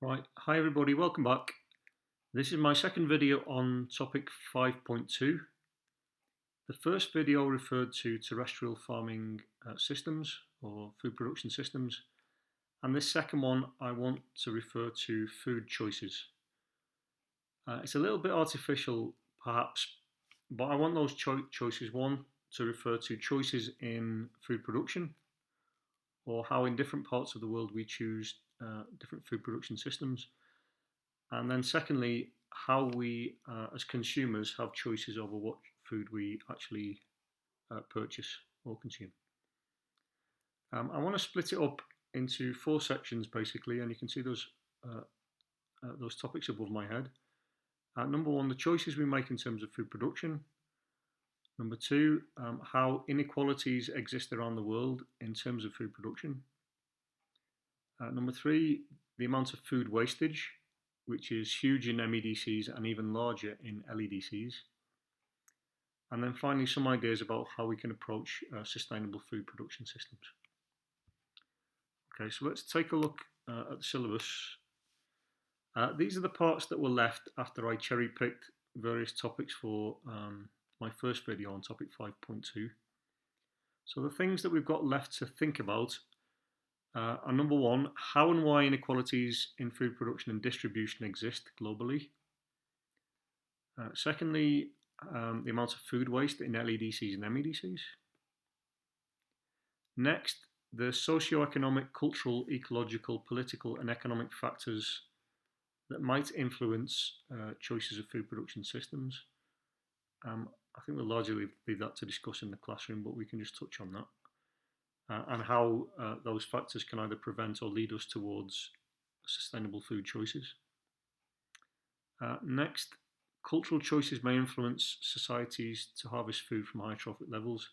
Right, hi everybody, welcome back. This is my second video on topic 5.2. The first video referred to terrestrial farming systems or food production systems, and this second one I want to refer to food choices. It's a little bit artificial perhaps, but I want those choices, one, to refer to choices in food production, or how in different parts of the world we choose different food production systems. And then secondly, how we as consumers have choices over what food we actually purchase or consume. I want to split it up into four sections basically, and you can see those topics above my head. Number one, the choices we make in terms of food production. Number two, how inequalities exist around the world in terms of food production. Number three, the amount of food wastage, which is huge in MEDCs and even larger in LEDCs. And then finally, some ideas about how we can approach sustainable food production systems. Okay, so let's take a look at the syllabus. These are the parts that were left after I cherry-picked various topics for my first video on topic 5.2. So the things that we've got left to think about are number one, how and why inequalities in food production and distribution exist globally. Secondly, the amount of food waste in LEDCs and MEDCs. Next, the socio-economic, cultural, ecological, political and economic factors that might influence choices of food production systems. I think we'll largely leave that to discuss in the classroom, but we can just touch on that. And how those factors can either prevent or lead us towards sustainable food choices. Next, cultural choices may influence societies to harvest food from high trophic levels.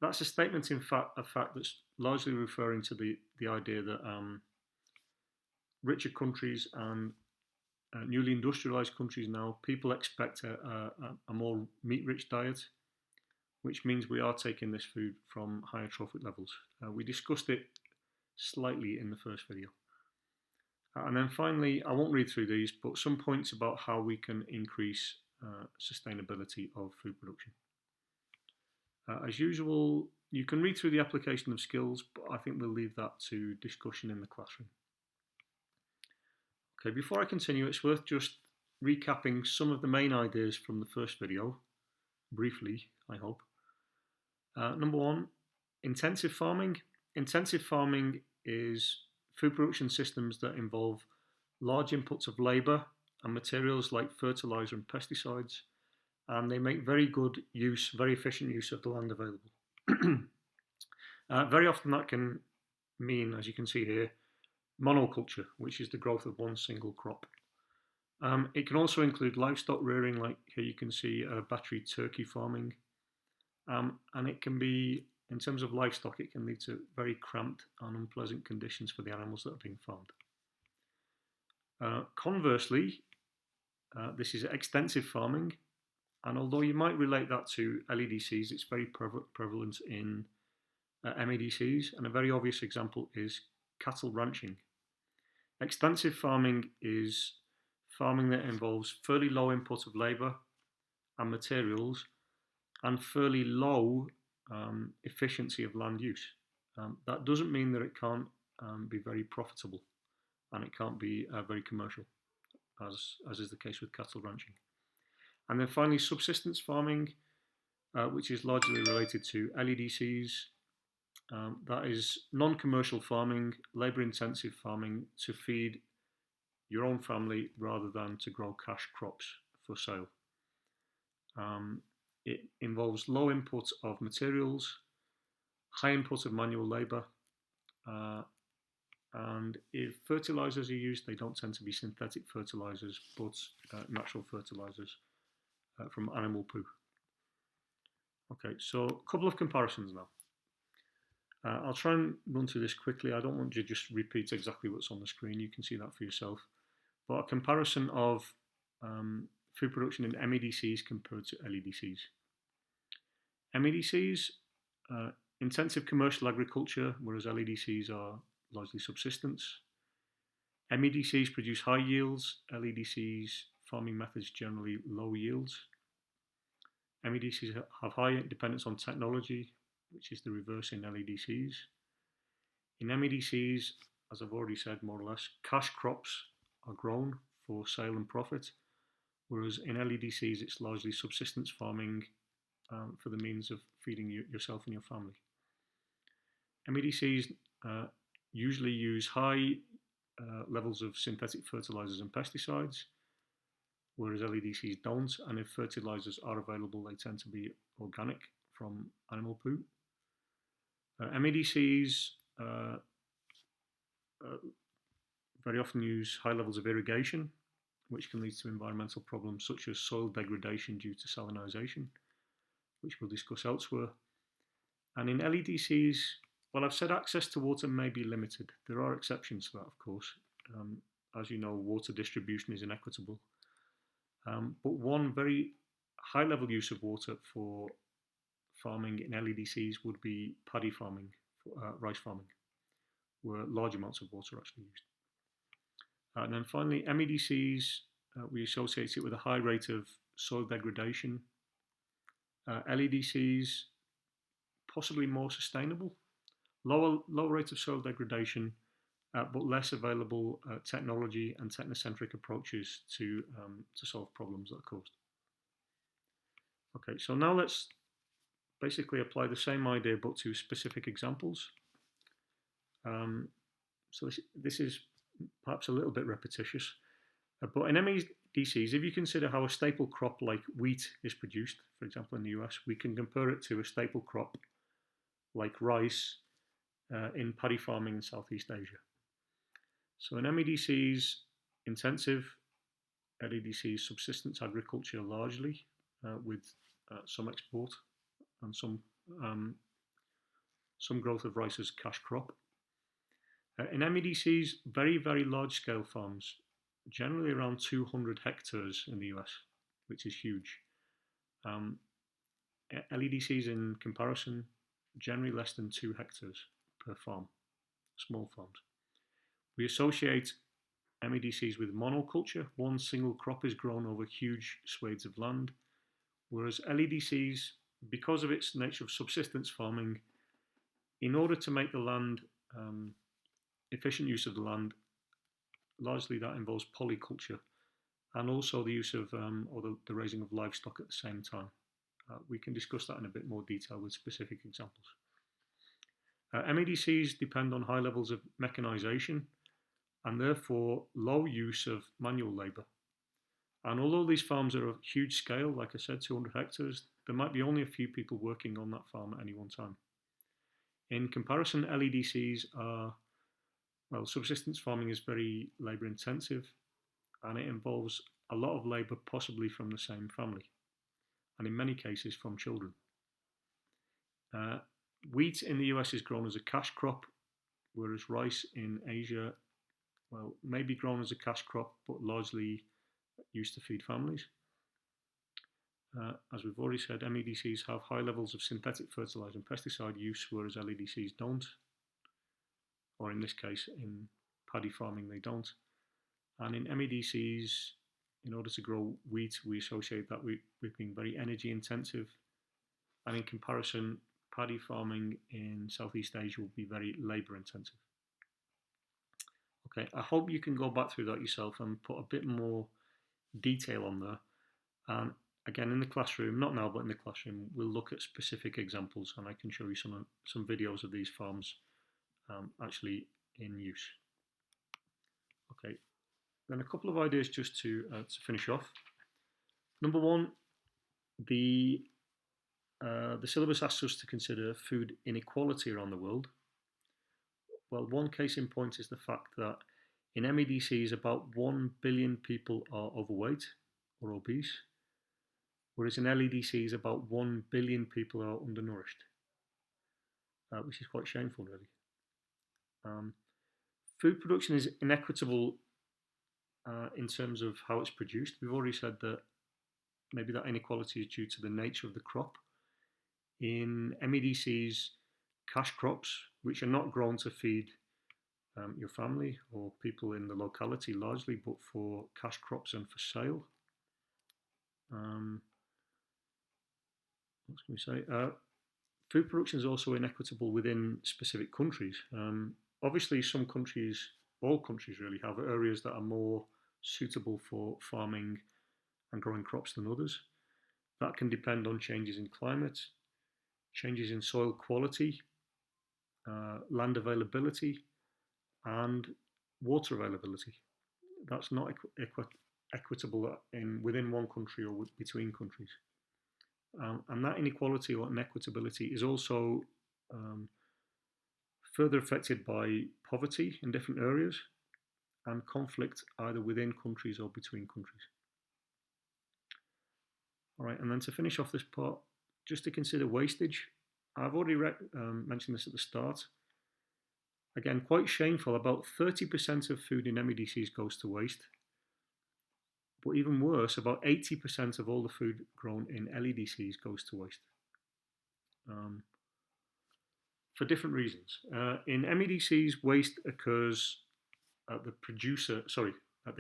That's a statement in fact that's largely referring to the idea that richer countries and newly industrialized countries now, people expect a more meat-rich diet, which means we are taking this food from higher trophic levels. We discussed it slightly in the first video. And then finally, I won't read through these, but some points about how we can increase sustainability of food production. As usual, you can read through the application of skills, but I think we'll leave that to discussion in the classroom. Okay, before I continue, it's worth just recapping some of the main ideas from the first video, briefly, I hope. Number one, intensive farming. Intensive farming is food production systems that involve large inputs of labour and materials like fertiliser and pesticides, and they make very efficient use of the land available. Very often that can mean, as you can see here, monoculture, which is the growth of one single crop. It can also include livestock rearing, like here you can see battery turkey farming. And it can be, in terms of livestock, it can lead to very cramped and unpleasant conditions for the animals that are being farmed. Conversely, this is extensive farming, and although you might relate that to LEDCs, it's very prevalent in MEDCs, and a very obvious example is cattle ranching. Extensive farming is farming that involves fairly low input of labour and materials and fairly low efficiency of land use. That doesn't mean that it can't be very profitable and it can't be very commercial, as is the case with cattle ranching. And then finally, subsistence farming, which is largely related to LEDCs. That is non-commercial farming, labour-intensive farming to feed your own family rather than to grow cash crops for sale. It involves low input of materials, high input of manual labour, and if fertilisers are used, they don't tend to be synthetic fertilisers, but natural fertilisers from animal poo. Okay, so a couple of comparisons now. I'll try and run through this quickly. I don't want you to just repeat exactly what's on the screen. You can see that for yourself. But a comparison of food production in MEDCs compared to LEDCs. MEDCs, intensive commercial agriculture, whereas LEDCs are largely subsistence. MEDCs produce high yields, LEDCs farming methods generally low yields. MEDCs have high dependence on technology, which is the reverse in LEDCs. In MEDCs, as I've already said, more or less, cash crops are grown for sale and profit, whereas in LEDCs it's largely subsistence farming for the means of feeding yourself and your family. MEDCs usually use high levels of synthetic fertilizers and pesticides, whereas LEDCs don't, and if fertilizers are available, they tend to be organic from animal poo. MEDCs very often use high levels of irrigation, which can lead to environmental problems such as soil degradation due to salinization, which we'll discuss elsewhere. And in LEDCs, well, I've said access to water may be limited. There are exceptions to that, of course. As you know, water distribution is inequitable. But one very high level use of water for farming in LEDCs would be paddy farming, rice farming, where large amounts of water are actually used. And then finally, MEDCs, we associate it with a high rate of soil degradation. LEDCs, possibly more sustainable, lower rate of soil degradation, but less available technology and technocentric approaches to solve problems that are caused. Okay, so now let's basically apply the same idea but to specific examples. So this is perhaps a little bit repetitious, but in MEDCs, if you consider how a staple crop like wheat is produced, for example in the US, we can compare it to a staple crop like rice in paddy farming in Southeast Asia. So in MEDCs, intensive, LEDCs, subsistence agriculture largely, with some export and some growth of rice as cash crop. In MEDCs, very, very large scale farms, generally around 200 hectares in the US, which is huge. LEDCs in comparison, generally less than 2 hectares per farm, small farms. We associate MEDCs with monoculture. One single crop is grown over huge swathes of land, whereas LEDCs, because of its nature of subsistence farming, in order to make the land efficient use of the land, largely that involves polyculture and also the use of or the raising of livestock at the same time. We can discuss that in a bit more detail with specific examples. MEDCs depend on high levels of mechanization and therefore low use of manual labour. And although these farms are of huge scale, like I said, 200 hectares, there might be only a few people working on that farm at any one time. In comparison, LEDCs are, well, subsistence farming is very labour intensive and it involves a lot of labour possibly from the same family and in many cases from children. Wheat in the US is grown as a cash crop, whereas rice in Asia, well, may be grown as a cash crop but largely used to feed families. As we've already said, MEDCs have high levels of synthetic fertilizer and pesticide use, whereas LEDCs don't, or in this case, in paddy farming, they don't. And in MEDCs, in order to grow wheat, we associate that with being very energy intensive. And in comparison, paddy farming in Southeast Asia will be very labour intensive. Okay, I hope you can go back through that yourself and put a bit more detail on there. And again, in the classroom, not now, but in the classroom, we'll look at specific examples and I can show you some videos of these farms actually in use. Okay, then a couple of ideas just to finish off. Number one, the syllabus asks us to consider food inequality around the world. Well, one case in point is the fact that in MEDCs about 1 billion people are overweight or obese, whereas in LEDCs about 1 billion people are undernourished, which is quite shameful, really. Food production is inequitable in terms of how it's produced. We've already said that maybe that inequality is due to the nature of the crop. In MEDCs, cash crops, which are not grown to feed your family or people in the locality largely, but for cash crops and for sale. What can we say? Food production is also inequitable within specific countries. Obviously, some countries, all countries really, have areas that are more suitable for farming and growing crops than others. That can depend on changes in climate, changes in soil quality, land availability, and water availability. That's not equitable within one country or between countries. And that inequality or inequitability is also further affected by poverty in different areas and conflict either within countries or between countries. All right, and then to finish off this part, just to consider wastage. I've already mentioned this at the start. Again, quite shameful, about 30% of food in MEDCs goes to waste. But even worse, about 80% of all the food grown in LEDCs goes to waste. For different reasons. In MEDCs, waste occurs at the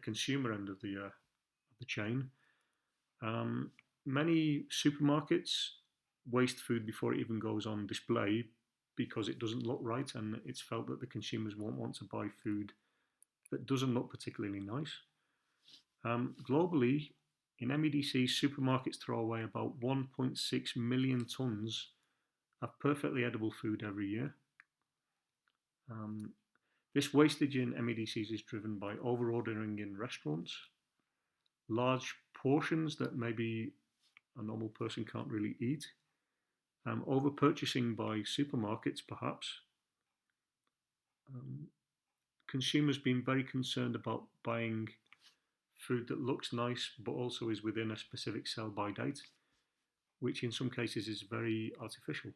consumer end of the chain. Many supermarkets waste food before it even goes on display because it doesn't look right, and it's felt that the consumers won't want to buy food that doesn't look particularly nice. Globally, in MEDC, supermarkets throw away about 1.6 million tonnes of perfectly edible food every year. This wastage in MEDCs is driven by over-ordering in restaurants, large portions that maybe a normal person can't really eat, over-purchasing by supermarkets perhaps, consumers being very concerned about buying food that looks nice but also is within a specific sell-by date, which in some cases is very artificial.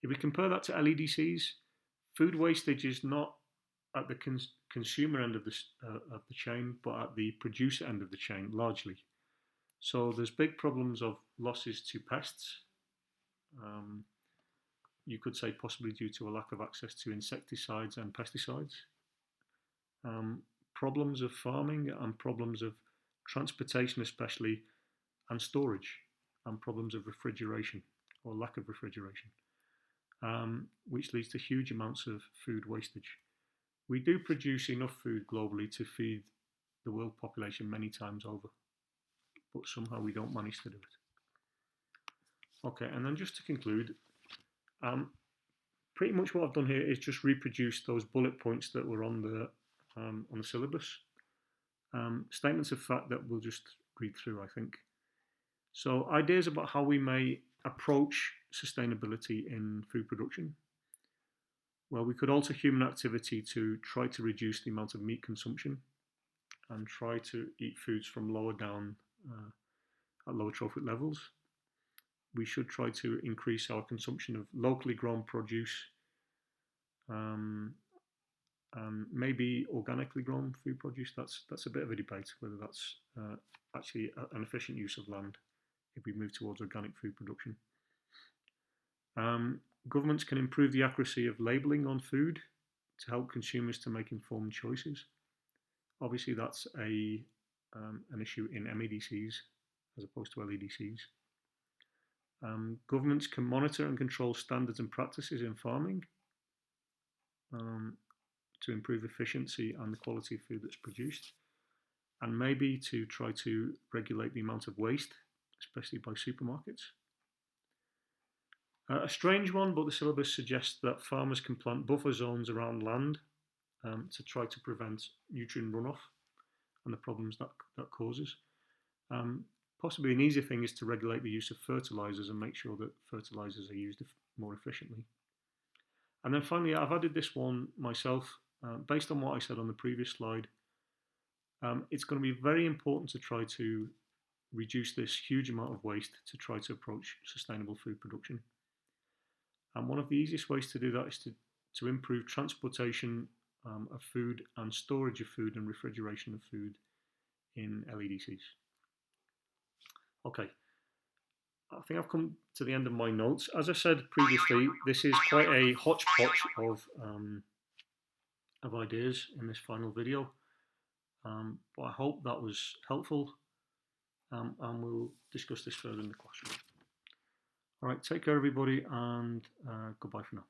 If we compare that to LEDCs, food wastage is not at the consumer end of the chain, but at the producer end of the chain, largely. So there's big problems of losses to pests. You could say possibly due to a lack of access to insecticides and pesticides. Problems of farming and problems of transportation especially, and storage, and problems of refrigeration or lack of refrigeration, which leads to huge amounts of food wastage. We do produce enough food globally to feed the world population many times over, but somehow we don't manage to do it. Okay, and then just to conclude, pretty much what I've done here is just reproduce those bullet points that were on the syllabus. Statements of fact that we'll just read through, I think. So ideas about how we may approach sustainability in food production. Well, we could alter human activity to try to reduce the amount of meat consumption and try to eat foods from lower down at lower trophic levels. We should try to increase our consumption of locally grown produce, and maybe organically grown food produce. That's a bit of a debate whether that's actually an efficient use of land if we move towards organic food production. Governments can improve the accuracy of labelling on food to help consumers to make informed choices. Obviously, that's an issue in MEDCs as opposed to LEDCs. Governments can monitor and control standards and practices in farming to improve efficiency and the quality of food that's produced, and maybe to try to regulate the amount of waste, especially by supermarkets. A strange one, but the syllabus suggests that farmers can plant buffer zones around land to try to prevent nutrient runoff and the problems that causes. Possibly an easier thing is to regulate the use of fertilisers and make sure that fertilisers are used more efficiently. And then finally, I've added this one myself, based on what I said on the previous slide. It's going to be very important to try to reduce this huge amount of waste to try to approach sustainable food production. And one of the easiest ways to do that is to improve transportation of food and storage of food and refrigeration of food in LEDCs. Okay, I think I've come to the end of my notes. As I said previously, this is quite a hodgepodge of ideas in this final video, but I hope that was helpful, and we'll discuss this further in the classroom. All right, take care everybody, and goodbye for now.